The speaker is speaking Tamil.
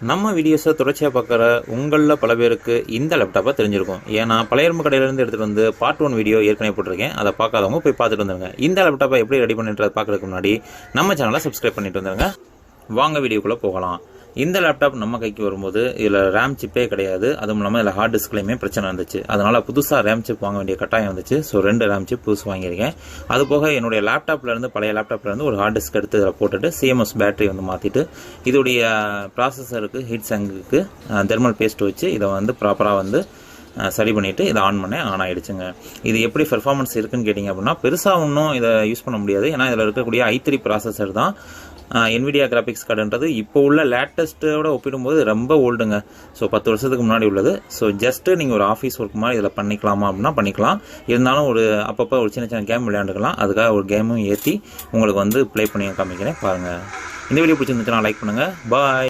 நம்ம வீடியோஸை தொடர்ச்சியாக பார்க்குற உங்களில் பல பேருக்கு இந்த லேப்டாப்பை தெரிஞ்சிருக்கும். ஏன்னா பழையரம்பு கடையிலேருந்து எடுத்துகிட்டு வந்து பார்ட் 1 வீடியோ ஏற்கனவே போட்டிருக்கேன். அதை பார்க்காதவங்க போய் பார்த்துட்டு வந்துருங்க. இந்த லேப்டாப்பை எப்படி ரெடி பண்ணிட்டு பார்க்கறதுக்கு முன்னாடி நம்ம சேனலை சப்ஸ்கிரைப் பண்ணிட்டு வந்துருங்க. வாங்க வீடியோக்குள்ளே போகலாம். இந்த லேப்டாப் நம்ம கைக்கு வரும்போது இதில் ரேம் சிப்பே கிடையாது. அதுவும் இல்லாமல் இதில் ஹார்ட் டிஸ்க்லையுமே பிரச்சனை இருந்துச்சு. அதனால் புதுசாக ரேம் சிப் வாங்க வேண்டிய கட்டாயம் வந்துச்சு. ஸோ 2 ரேம் சிப் புதுசு வாங்கியிருக்கேன். அது போக என்னுடைய லேப்டாப்லேருந்து பழைய லேப்டாப்லேருந்து ஒரு ஹார்ட் டிஸ்க் எடுத்து இதில் போட்டுட்டு சிஎம்எஸ் பேட்டரி வந்து மாற்றிட்டு இதோடைய ப்ராசஸருக்கு ஹீட் சங்குக்கு தெர்மல் பேஸ்ட் வச்சு இதை வந்து ப்ராப்பராக வந்து சரி பண்ணிவிட்டு இதை ஆன் ஆகிடுச்சுங்க. இது எப்படி பெர்ஃபார்மன்ஸ் இருக்குன்னு கேட்டிங்க அப்படின்னா பெருசாக ஒன்றும் இதை யூஸ் பண்ண முடியாது. ஏன்னா இதில் இருக்கக்கூடிய i3 ப்ராசஸர் தான். NVIDIA கிராஃபிக்ஸ் கார்டுன்றது இப்போ உள்ள லேட்டஸ்ட்டோட ஒப்பிடும்போது ரொம்ப ஓல்டுங்க. ஸோ 10 வருஷத்துக்கு முன்னாடி உள்ளது. ஸோ ஜஸ்ட்டு நீங்கள் ஒரு ஆஃபீஸ் ஒர்க் மாதிரி இதில் பண்ணிக்கலாமா அப்படின்னா பண்ணிக்கலாம். இருந்தாலும் ஒரு அப்பப்போ ஒரு சின்ன கேம் விளையாண்டுக்கலாம். அதுக்காக ஒரு கேமும் ஏற்றி உங்களுக்கு வந்து ப்ளே பண்ணி காமிக்கிறேன் பாருங்கள். இந்த வீடியோ பிடிச்சிருந்துச்சுன்னா லைக் பண்ணுங்கள். பாய்.